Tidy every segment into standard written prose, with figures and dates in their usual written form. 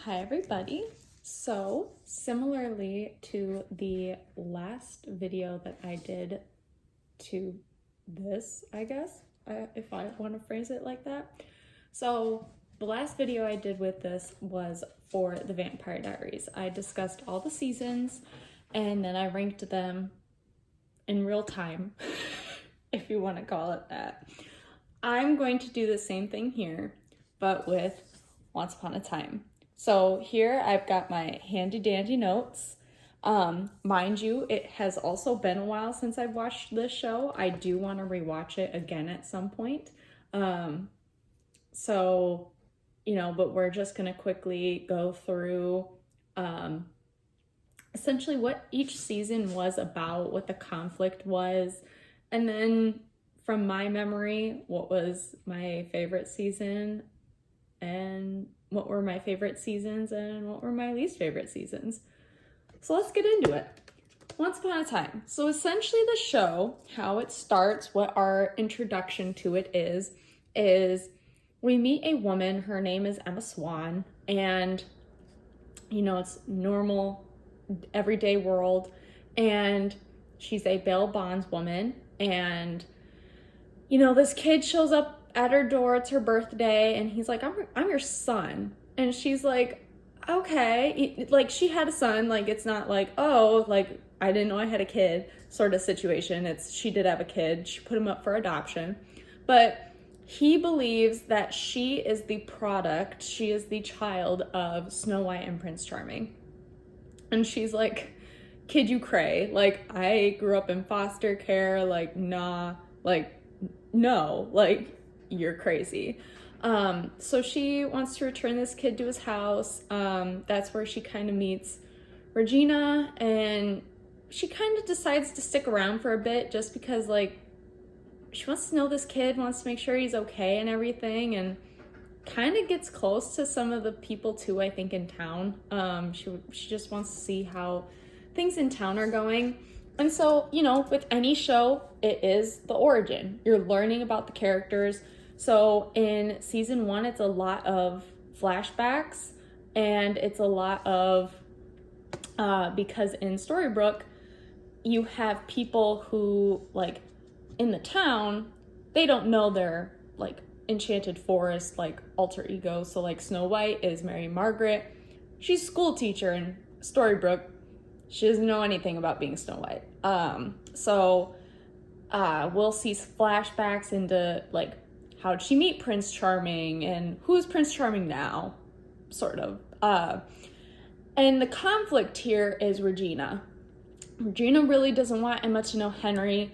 Hi, everybody. So, similarly to the last video that I did to this, I guess, if I want to phrase it like that. So, the last video I did with this was for the Vampire Diaries. I discussed all the seasons and then I ranked them in real time, if you want to call it that. I'm going to do the same thing here, but with Once Upon a Time. So here I've got my handy dandy notes. Mind you, it has also been a while since I've watched this show. I do want to rewatch it again at some point. So, but we're just going to quickly go through essentially what each season was about, what the conflict was, and then from my memory, what was my favorite season and what were my favorite seasons and what were my least favorite seasons. So let's get into it. Once Upon a Time. So essentially the show, how it starts, what our introduction to it is we meet a woman, her name is Emma Swan, and it's normal, everyday world, and she's a bail bondswoman, and this kid shows up at her door. It's her birthday, and he's like, I'm your son. And she's like, okay. Like, she had a son. Like, it's not like, oh, like, I didn't know I had a kid sort of situation. It's, she did have a kid. She put him up for adoption. But he believes that she is the product, she is the child of Snow White and Prince Charming. And she's like, kid, you cray. Like, I grew up in foster care. Like, nah. Like, no, like, you're crazy. So she wants to return this kid to his house. That's where she kind of meets Regina, and she kind of decides to stick around for a bit just because, like, she wants to know this kid, wants to make sure he's okay and everything, and kind of gets close to some of the people too, I think, in town. She just wants to see how things in town are going. And so, with any show, it is the origin. You're learning about the characters. So in season 1, it's a lot of flashbacks, and it's a lot of, because in Storybrooke, you have people who, like, in the town, they don't know their, like, enchanted forest, like, alter ego. So, like, Snow White is Mary Margaret. She's a school teacher in Storybrooke. She doesn't know anything about being Snow White. We'll see flashbacks into, like, how did she meet Prince Charming and who is Prince Charming now, sort of. And the conflict here is Regina. Regina really doesn't want Emma to know Henry.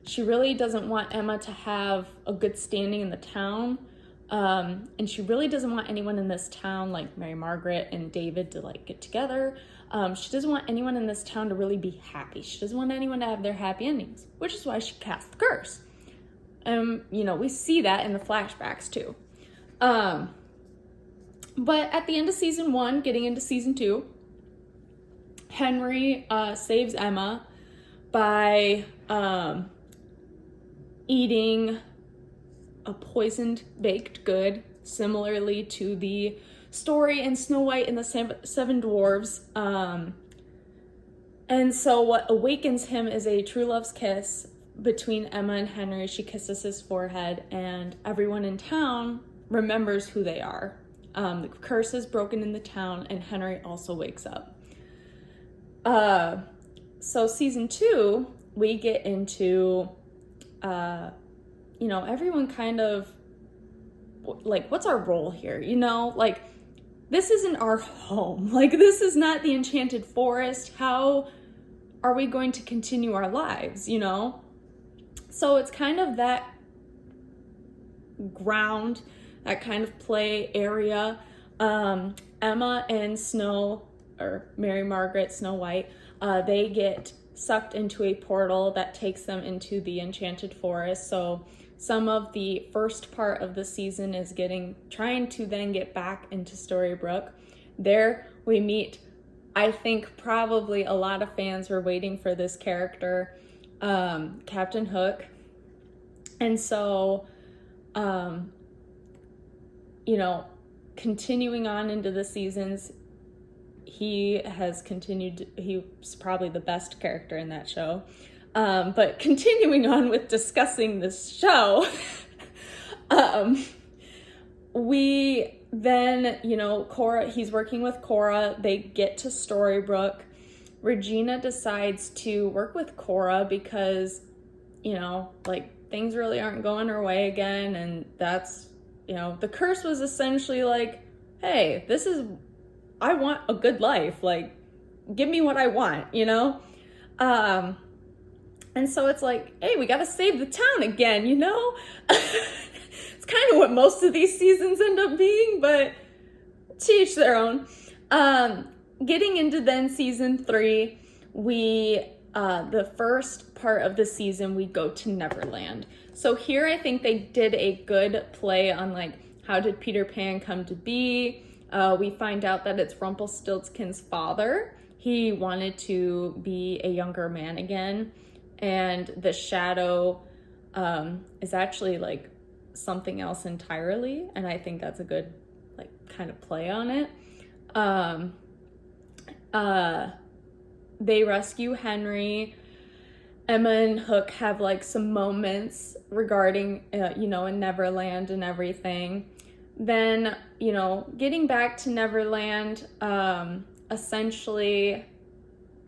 She really doesn't want Emma to have a good standing in the town. And she really doesn't want anyone in this town, like Mary Margaret and David, to, like, get together. She doesn't want anyone in this town to really be happy. She doesn't want anyone to have their happy endings, which is why she cast the curse. We see that in the flashbacks too. But at the end of season 1, getting into season 2, Henry saves Emma by eating a poisoned baked good, similarly to the story in Snow White and the Seven Dwarves. And so what awakens him is a true love's kiss between Emma and Henry. She kisses his forehead, and everyone in town remembers who they are. The curse is broken in the town, and Henry also wakes up. So season 2, we get into, everyone kind of, like, what's our role here? Like, this isn't our home. Like, this is not the Enchanted Forest. How are we going to continue our lives, So it's kind of that ground, that kind of play area. Emma and Mary Margaret, Snow White, they get sucked into a portal that takes them into the Enchanted Forest. So some of the first part of the season is trying to then get back into Storybrooke. There we meet, I think probably a lot of fans were waiting for this character, Captain Hook. And so, continuing on into the seasons, he's probably the best character in that show. But continuing on with discussing this show, we then, Cora, he's working with Cora. They get to Storybrooke. Regina decides to work with Cora because, things really aren't going her way again. And that's, the curse was essentially like, hey, I want a good life. Like, give me what I want, And so it's like, hey, we got to save the town again, It's kind of what most of these seasons end up being, but to each their own. Getting into then season 3, the first part of the season, we go to Neverland. So here I think they did a good play on like, how did Peter Pan come to be? We find out that it's Rumpelstiltskin's father. He wanted to be a younger man again. And the shadow is actually like something else entirely. And I think that's a good like kind of play on it. They rescue Henry. Emma and Hook have like some moments regarding, in Neverland and everything. Then, getting back to Neverland, essentially,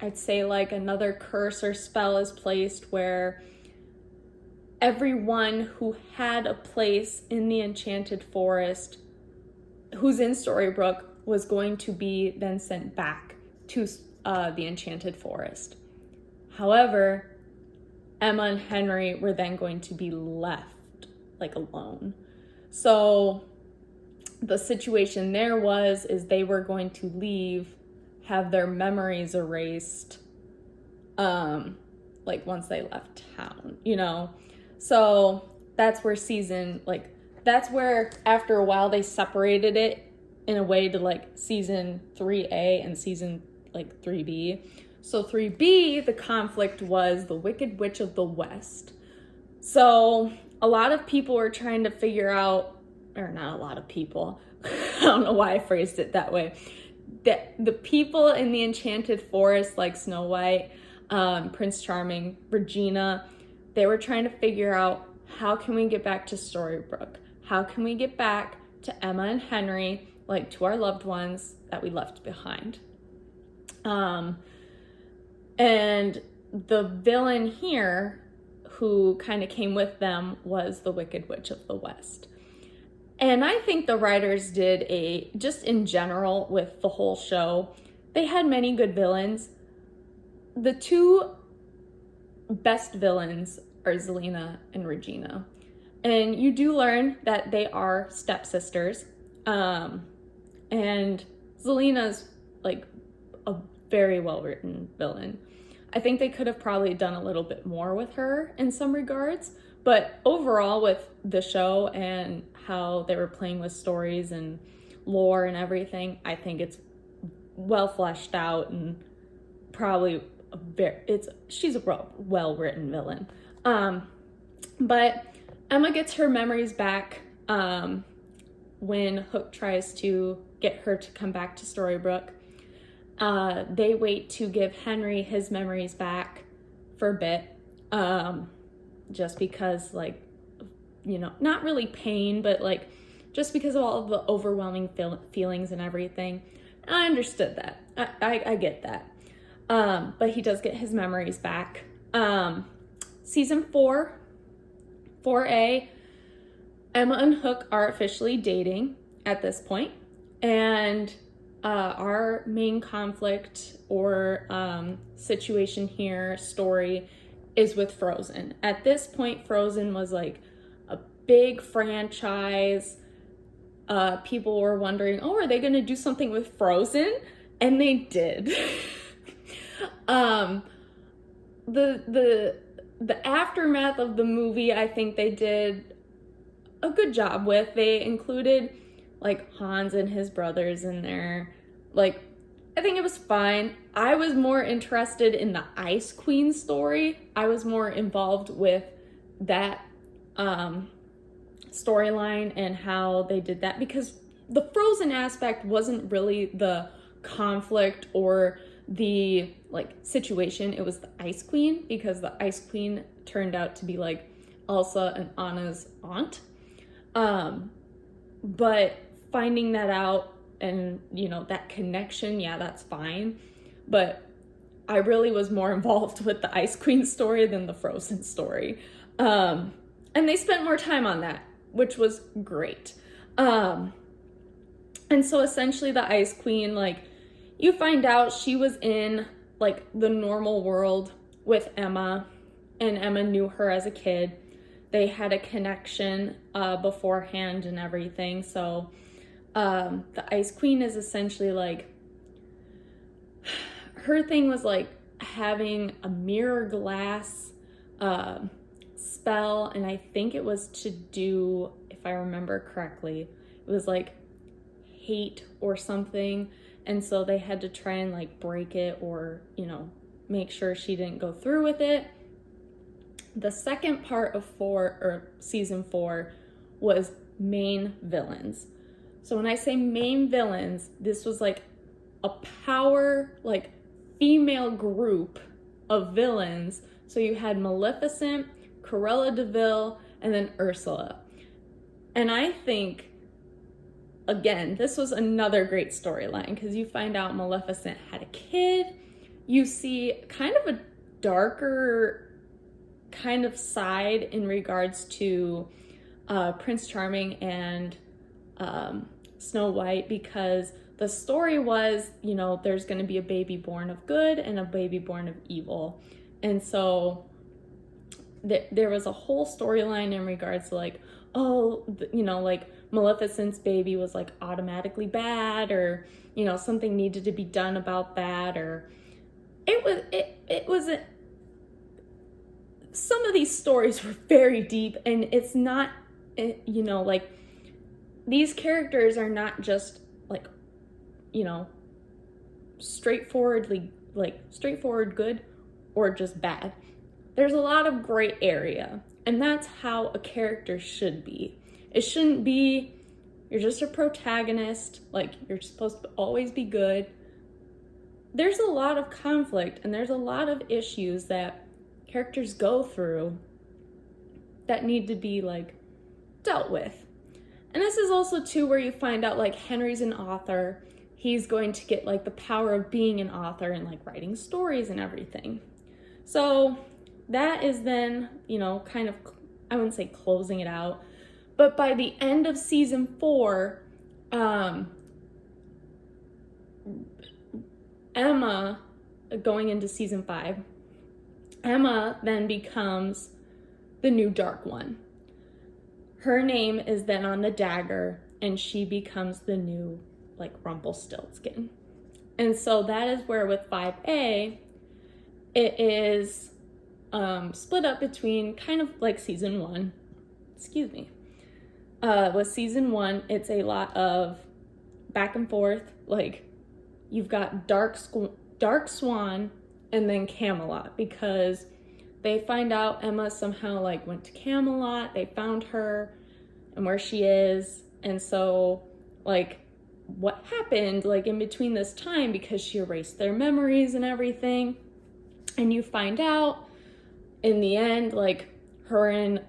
I'd say like another curse or spell is placed where everyone who had a place in the Enchanted Forest, who's in Storybrooke, was going to be then sent back to the Enchanted Forest. However, Emma and Henry were then going to be left like alone. So the situation there is they were going to leave, have their memories erased, like once they left town, So that's where after a while they separated it in a way to like season 3A and season like 3B. So 3B, the conflict was the Wicked Witch of the West. So a lot of people were trying to figure out, or not a lot of people, I don't know why I phrased it that way, that the people in the Enchanted Forest, like Snow White, Prince Charming, Regina, they were trying to figure out, how can we get back to Storybrooke? How can we get back to Emma and Henry, like to our loved ones that we left behind? And the villain here, who kind of came with them, was the Wicked Witch of the West. And I think the writers did just in general with the whole show, they had many good villains. The two best villains are Zelena and Regina. And you do learn that they are stepsisters. And Zelena's like a very well-written villain. I think they could have probably done a little bit more with her in some regards, but overall with the show and how they were playing with stories and lore and everything, I think it's well fleshed out and probably she's a well-written villain. But Emma gets her memories back when Hook tries to get her to come back to Storybrooke. They wait to give Henry his memories back for a bit, just because, like, not really pain, but like just because of all of the overwhelming feelings and everything. And I understood that. I get that. But he does get his memories back. Season 4A, Emma and Hook are officially dating at this point, and our main conflict or situation here, story, is with Frozen. At this point, Frozen was like a big franchise. People were wondering, are they going to do something with Frozen? And they did. The aftermath of the movie, I think they did a good job with. They included like Hans and his brothers in there. Like, I think it was fine. I was more interested in the Ice Queen story. I was more involved with that storyline and how they did that, because the Frozen aspect wasn't really the conflict or the like situation. It was the Ice Queen, because the Ice Queen turned out to be like Elsa and Anna's aunt. But finding that out and, you know, that connection, yeah, that's fine. But I really was more involved with the Ice Queen story than the Frozen story. And they spent more time on that, which was great. And so essentially the Ice Queen, like, you find out she was in like the normal world with Emma, and Emma knew her as a kid. They had a connection beforehand and everything. So the Ice Queen is essentially like, her thing was like having a mirror glass spell, and I think it was to do, if I remember correctly, it was like hate or something, and so they had to try and like break it, or, you know, make sure she didn't go through with it. The second part of season 4 was main villains. So when I say main villains, this was like a power, like, female group of villains. So you had Maleficent, Cruella de Vil, and then Ursula. And I think, again, this was another great storyline, because you find out Maleficent had a kid. You see kind of a darker kind of side in regards to Prince Charming and Snow White, because the story was, you know, there's going to be a baby born of good and a baby born of evil. And so there was a whole storyline in regards to like, oh, you know, like Maleficent's baby was like automatically bad, or, you know, something needed to be done about that, or it was some of these stories were very deep, and it's not, you know, like, these characters are not just like, you know, straightforward good or just bad. There's a lot of gray area, and that's how a character should be. It shouldn't be, you're just a protagonist, like, you're supposed to always be good. There's a lot of conflict, and there's a lot of issues that characters go through that need to be like dealt with. And this is also too where you find out like Henry's an author. He's going to get like the power of being an author and like writing stories and everything. So that is then, you know, kind of, I wouldn't say closing it out, but by the end of season 4, Emma, going into season 5, Emma then becomes the new Dark One. Her name is then on the dagger, and she becomes the new, like, Rumpelstiltskin. And so that is where with 5A, it is split up between kind of like season 1. Excuse me. With season 1, it's a lot of back and forth. Like, you've got Dark Swan and then Camelot, because they find out Emma somehow like went to Camelot. They found her and where she is. And so like what happened like in between this time, because she erased their memories and everything. And you find out in the end, like, her and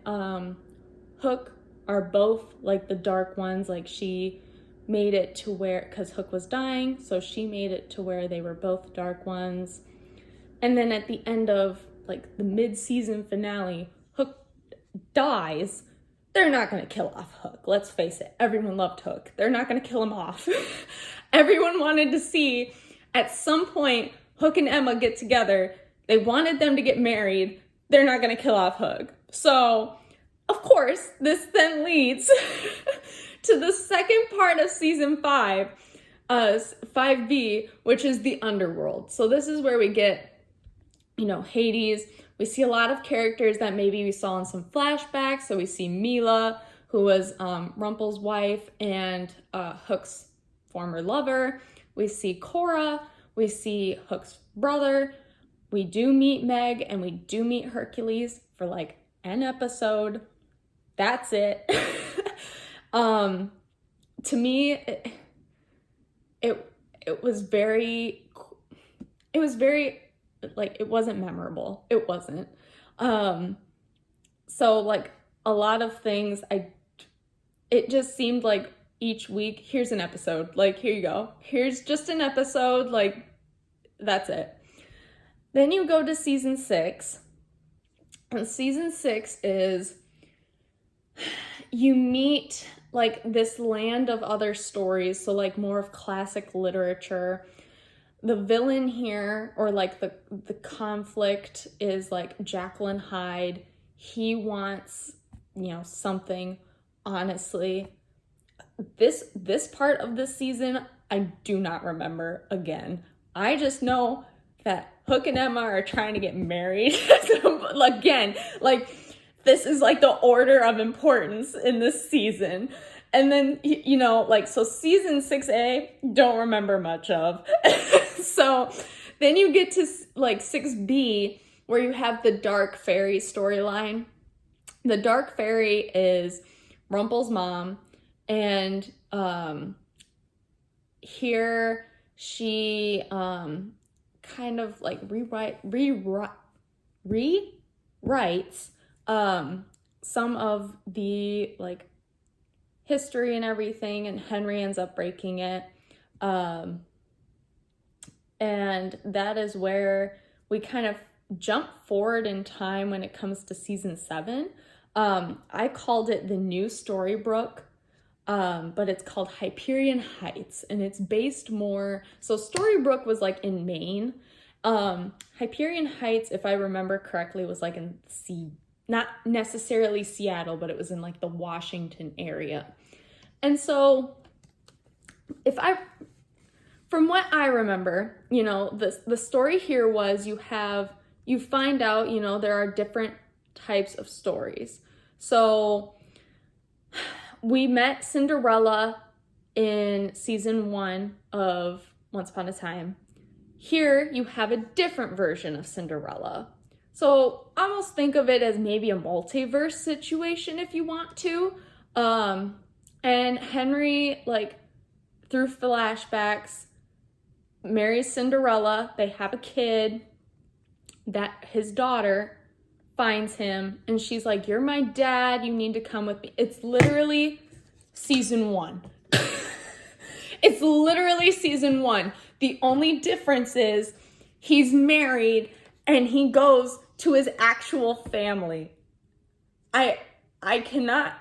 Hook are both like the dark ones. Like, she made it to where, because Hook was dying, so she made it to where they were both dark ones. And then at the end of like the mid-season finale, Hook dies. They're not going to kill off Hook. Let's face it. Everyone loved Hook. They're not going to kill him off. Everyone wanted to see at some point Hook and Emma get together. They wanted them to get married. They're not going to kill off Hook. So, of course, this then leads to the second part of season 5, 5B, which is the underworld. So this is where we get, you know, Hades. We see a lot of characters that maybe we saw in some flashbacks. So we see Mila, who was Rumpel's wife and Hook's former lover. We see Cora. We see Hook's brother. We do meet Meg, and we do meet Hercules for like an episode. That's it. to me, it was very, like, it wasn't memorable. It wasn't. So like a lot of things, it just seemed like each week, here's an episode, like, here you go. Here's just an episode, like, that's it. Then you go to season 6, and season 6 is, you meet like this land of other stories, so like more of classic literature. The villain here, or like the conflict, is like Jacqueline Hyde. He wants, something. Honestly, this part of this season, I do not remember again. I just know that Hook and Emma are trying to get married. So, again, like, this is like the order of importance in this season. And then, like, so season 6A, don't remember much of. So then you get to like 6B, where you have the Dark Fairy storyline. The Dark Fairy is Rumple's mom, and here she kind of like rewrites some of the like history and everything, and Henry ends up breaking it. And that is where we kind of jump forward in time when it comes to season 7. I called it the new Storybrooke, but it's called Hyperion Heights, and it's based more, so Storybrooke was like in Maine. Hyperion Heights, if I remember correctly, was like in not necessarily Seattle, but it was in like the Washington area. And so from what I remember, the story here was you find out, there are different types of stories. So we met Cinderella in season 1 of Once Upon a Time. Here you have a different version of Cinderella. So almost think of it as maybe a multiverse situation if you want to. And Henry, like, through flashbacks, marries Cinderella. They have a kid. That his daughter finds him, and she's like, "You're my dad, you need to come with me." It's literally season 1. It's literally season 1. The only difference is he's married and he goes to his actual family. I cannot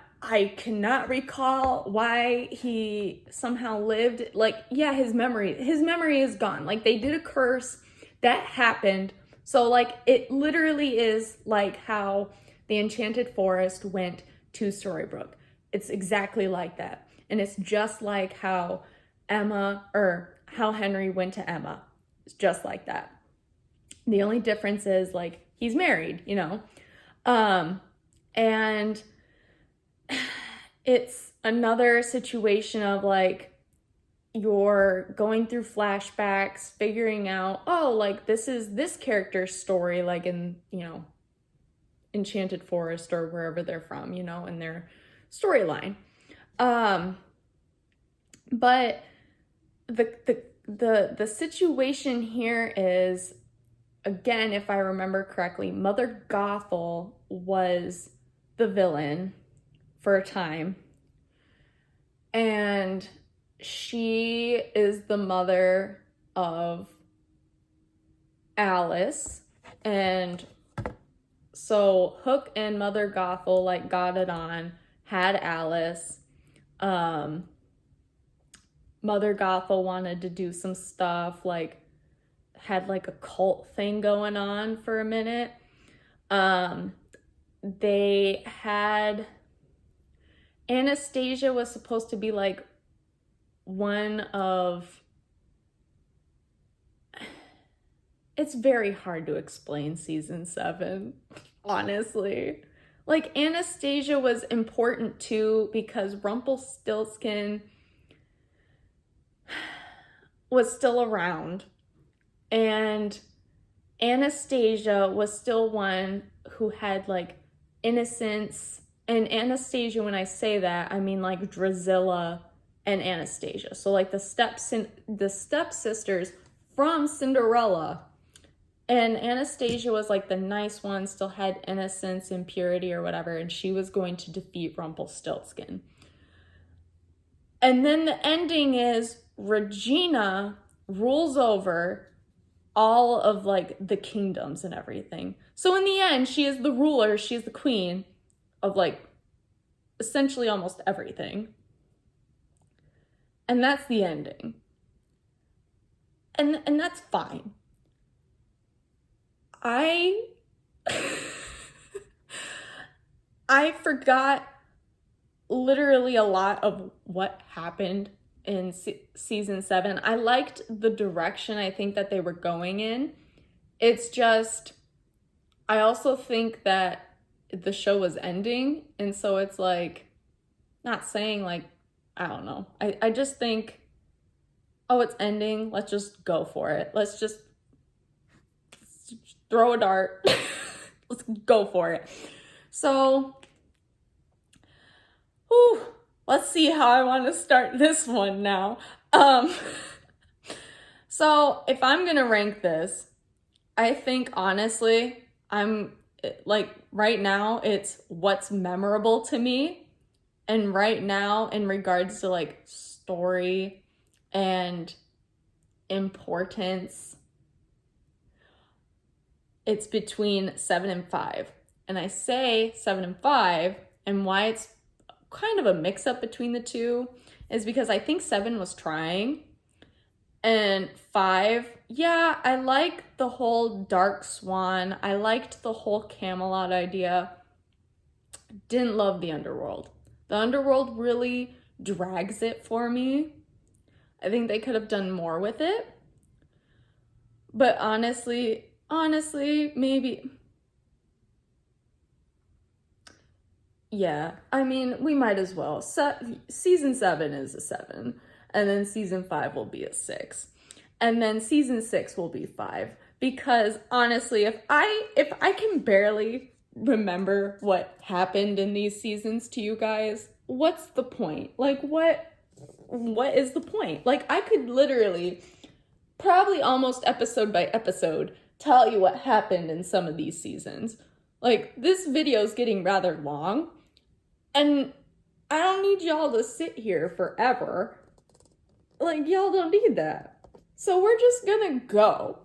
recall why he somehow lived. Like, yeah, his memory is gone. Like, they did a curse that happened. So, like, it literally is like how the Enchanted Forest went to Storybrooke. It's exactly like that. And it's just like how how Henry went to Emma. It's just like that. The only difference is, like, he's married, and it's another situation of, like, you're going through flashbacks, figuring out, oh, like, this is this character's story, like in, Enchanted Forest or wherever they're from, in their storyline. But the situation here is, again, if I remember correctly, Mother Gothel was the villain for a time. And she is the mother of Alice. And so Hook and Mother Gothel, like, got it on, had Alice. Mother Gothel wanted to do some stuff, like, had like a cult thing going on for a minute. They had Anastasia was supposed to be like one of, it's very hard to explain season 7, honestly. Like, Anastasia was important too because Rumpelstiltskin was still around, and Anastasia was still one who had, like, innocence. And Anastasia, when I say that, I mean, like, Drusilla and Anastasia. So like the stepsisters from Cinderella. And Anastasia was like the nice one, still had innocence and purity or whatever, and she was going to defeat Rumpelstiltskin. And then the ending is Regina rules over all of like the kingdoms and everything. So in the end, she is the ruler, she is the queen of like essentially almost everything. And that's the ending. And that's fine. I forgot literally a lot of what happened in season 7. I liked the direction I think that they were going in. It's just, I also think that the show was ending. And so it's like, not saying like, I don't know. I just think, oh, it's ending. Let's just go for it. Let's just throw a dart. Let's go for it. So, let's see how I want to start this one now. So if I'm going to rank this, I think honestly, I'm like right now it's what's memorable to me. And right now in regards to like story and importance, it's between 7 and 5. And I say 7 and 5, and why it's kind of a mix-up between the two is because I think 7 was trying. And 5, yeah, I like the whole Dark Swan. I liked the whole Camelot idea. Didn't love the Underworld. The Underworld really drags it for me. I think they could have done more with it. But honestly, maybe. Yeah, I mean, we might as well. Season 7 is a 7. And then season 5 will be a 6. And then season 6 will be 5. Because honestly, if I can barely remember what happened in these seasons to you guys, what's the point? Like, what is the point? Like, I could literally, probably almost episode by episode, tell you what happened in some of these seasons. Like, this video is getting rather long, and I don't need y'all to sit here forever. Like, y'all don't need that. So we're just gonna go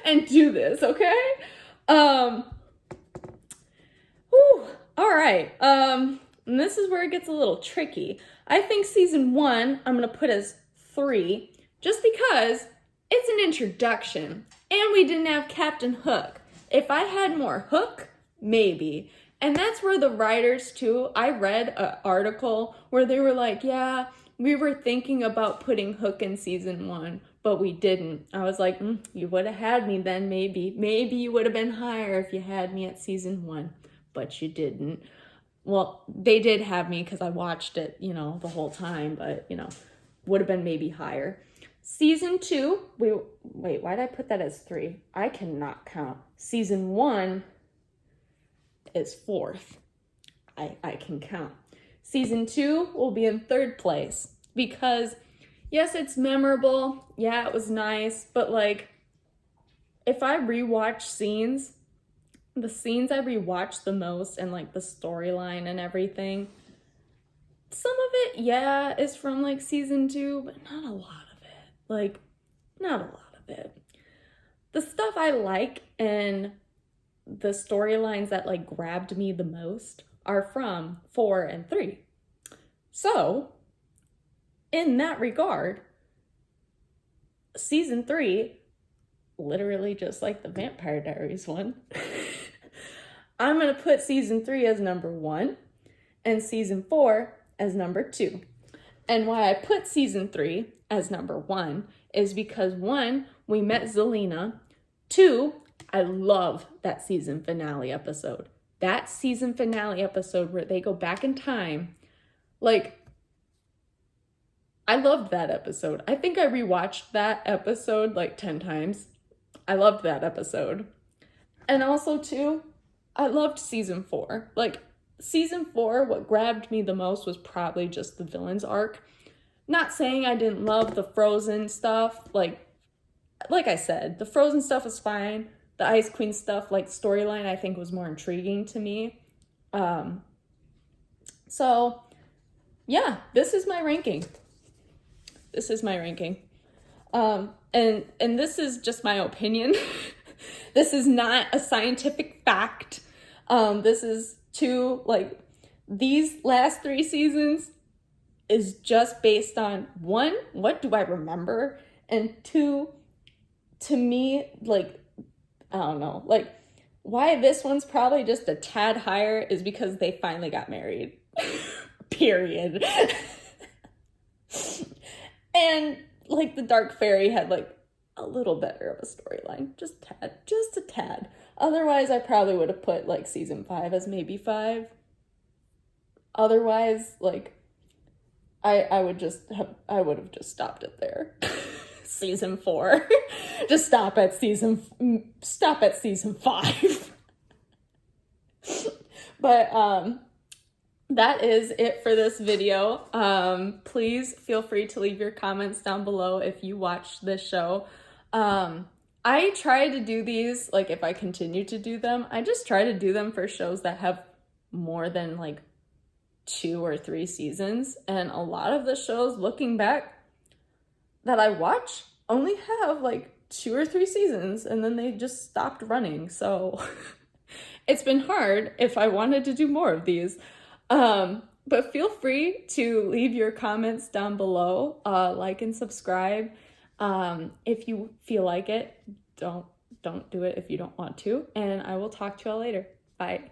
and do this, okay? All right. And this is where it gets a little tricky. I think season 1, I'm gonna put as 3, just because it's an introduction, and we didn't have Captain Hook. If I had more Hook, maybe. And that's where the writers too, I read an article where they were like, yeah, we were thinking about putting Hook in season 1, but we didn't. I was like, you would have had me then, maybe. Maybe you would have been higher if you had me at season 1, but you didn't. Well, they did have me because I watched it, the whole time, but, would have been maybe higher. Season 2, wait, why did I put that as 3? I cannot count. Season 1 is 4th. I can count. Season 2 will be in 3rd place because, yes, it's memorable. Yeah, it was nice. But, like, if I rewatch scenes, the scenes I rewatch the most and, like, the storyline and everything, some of it, yeah, is from, like, season 2, but not a lot of it. Like, not a lot of it. The stuff I like and the storylines that, like, grabbed me the most are from 4 and 3. So, in that regard, season 3, literally just like the Vampire Diaries one, I'm going to put season 3 as number 1 and season 4 as number 2. And why I put season 3 as number 1 is because 1, we met Zelena. 2, I love that season finale episode. That season finale episode where they go back in time, like, I loved that episode. I think I rewatched that episode like 10 times. I loved that episode. And also, too, I loved season 4. Like, season 4, what grabbed me the most was probably just the villains arc. Not saying I didn't love the Frozen stuff. Like I said, the Frozen stuff is fine. The Ice Queen stuff, like storyline, I think was more intriguing to me. So yeah, this is my ranking. This is my ranking. And this is just my opinion. This is not a scientific fact. This is these last 3 seasons is just based on 1, what do I remember? And 2, to me, like, I don't know, like, why this one's probably just a tad higher is because they finally got married. Period. And like the Dark Fairy had like a little better of a storyline, just a tad. Otherwise, I probably would have put like season 5 as maybe 5. Otherwise, like I would have just stopped it there. Season 4. Just stop at season 5. But that is it for this video. Please feel free to leave your comments down below if you watched this show. I try to do these, like if I continue to do them, I just try to do them for shows that have more than like 2 or 3 seasons. And a lot of the shows, looking back, that I watch only have like 2 or 3 seasons, and then they just stopped running. So it's been hard if I wanted to do more of these. But feel free to leave your comments down below, like and subscribe. If you feel like it, don't do it if you don't want to, and I will talk to y'all later. Bye.